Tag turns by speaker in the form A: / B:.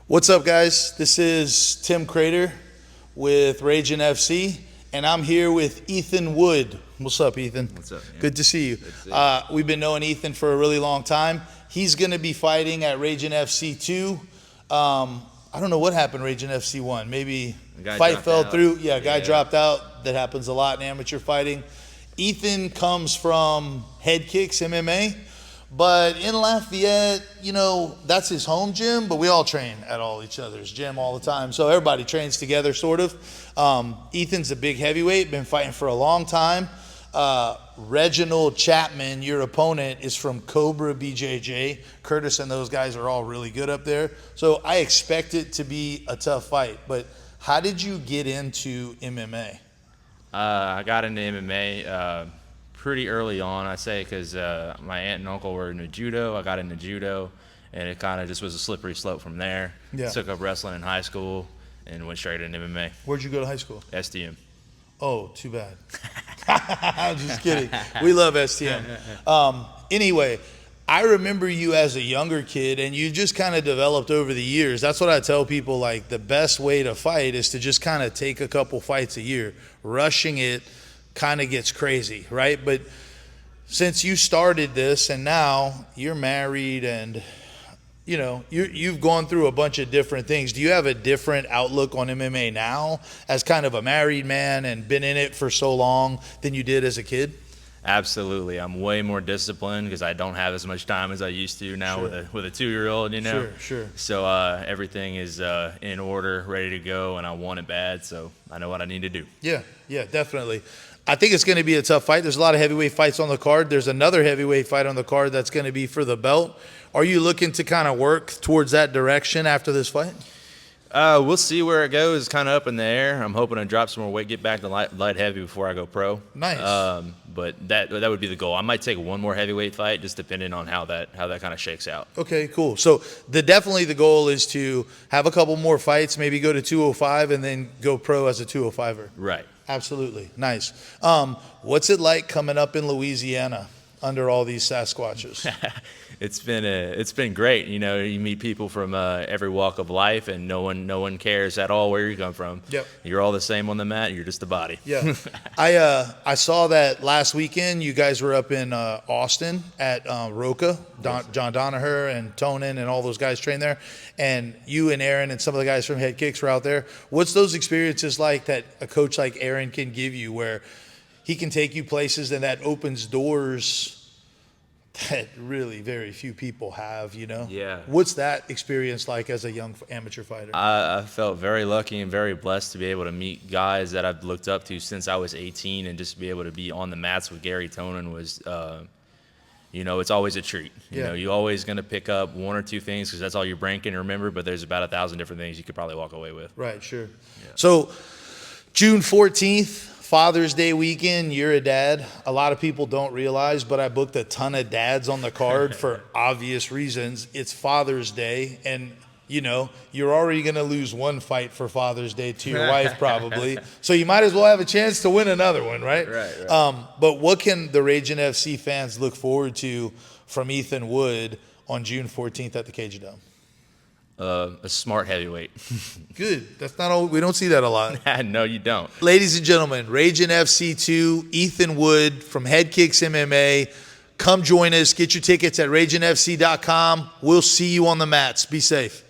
A: What's up, guys? This is Tim Credeur with Ragin FC, and I'm here with Ethan Wood. What's up, Ethan?
B: What's up, man?
A: Good to see you. We've been knowing Ethan for a really long time. He's going to be fighting at Ragin FC 2. I don't know what happened Ragin FC 1. Maybe fight fell through. Yeah, guy dropped out. That happens a lot in amateur fighting. Ethan comes from Headkicks MMA. But in Lafayette, you know, that's his home gym, but we all train at all each other's gym all the time. So everybody trains together, sort of. Ethan's a big heavyweight, been fighting for a long time. Reginald Chapman, your opponent, is from Cobra BJJ. Curtis and those guys are all really good up there. So I expect it to be a tough fight. But how did you get into MMA?
B: I got into MMA pretty early on, I say, because my aunt and uncle were into judo. I got into judo, and it kind of just was a slippery slope from there.
A: Yeah. Took
B: up wrestling in high school and went straight into MMA.
A: Where'd you go to high school?
B: STM.
A: Oh, too bad. I'm just kidding. We love STM. Anyway, I remember you as a younger kid, and you just kind of developed over the years. That's what I tell people, like, the best way to fight is to just kind of take a couple fights a year. Rushing it kind of gets crazy, right? But since you started this and now you're married and you know you've gone through a bunch of different things, do you have a different outlook on MMA now as kind of a married man and been in it for so long than you did as a kid?
B: Absolutely. I'm way more disciplined because I don't have as much time as I used to now. Sure. with a 2-year-old, you know.
A: Sure.
B: So everything is in order, ready to go, and I want it bad, so I know what I need to do.
A: Yeah, definitely. I think it's going to be a tough fight. There's a lot of heavyweight fights on the card. There's another heavyweight fight on the card that's going to be for the belt. Are you looking to kind of work towards that direction after this fight?
B: We'll see where it goes. Kind of up in the air. I'm hoping to drop some more weight, get back to light heavy before I go pro.
A: Nice.
B: But that would be the goal. I might take one more heavyweight fight, just depending on how that kind of shakes out.
A: Okay, cool. So definitely the goal is to have a couple more fights, maybe go to 205 and then go pro as a 205er.
B: Right.
A: Absolutely. Nice. What's it like coming up in Louisiana under all these Sasquatches?
B: It's been great. You know, you meet people from every walk of life, and no one cares at all where you come from. Yep. You're all the same on the mat. You're just a body.
A: Yeah. I saw that last weekend. You guys were up in Austin at Roca. John Donaher and Tonin and all those guys train there. And you and Aaron and some of the guys from Headkicks were out there. What's those experiences like that a coach like Aaron can give you, where he can take you places and that opens doors that really very few people have, you know?
B: Yeah.
A: What's that experience like as a young amateur fighter?
B: I felt very lucky and very blessed to be able to meet guys that I've looked up to since I was 18, and just to be able to be on the mats with Gary Tonin was, you know, it's always a treat. You know, you're always going to pick up one or two things because that's all your brain can remember, but there's about 1,000 different things you could probably walk away with.
A: Right, sure. Yeah. So June 14th, Father's Day weekend, you're a dad. A lot of people don't realize, but I booked a ton of dads on the card for obvious reasons. It's Father's Day, and, you know, you're already going to lose one fight for Father's Day to your wife probably. So you might as well have a chance to win another one, right?
B: Right.
A: But what can the Ragin FC fans look forward to from Ethan Wood on June 14th at the Cajundome?
B: A smart heavyweight.
A: Good. That's not all. We don't see that a lot.
B: No, you don't.
A: Ladies and gentlemen, Ragin FC 2, Ethan Wood from Headkicks MMA. Come join us. Get your tickets at raginfc.com. We'll see you on the mats. Be safe.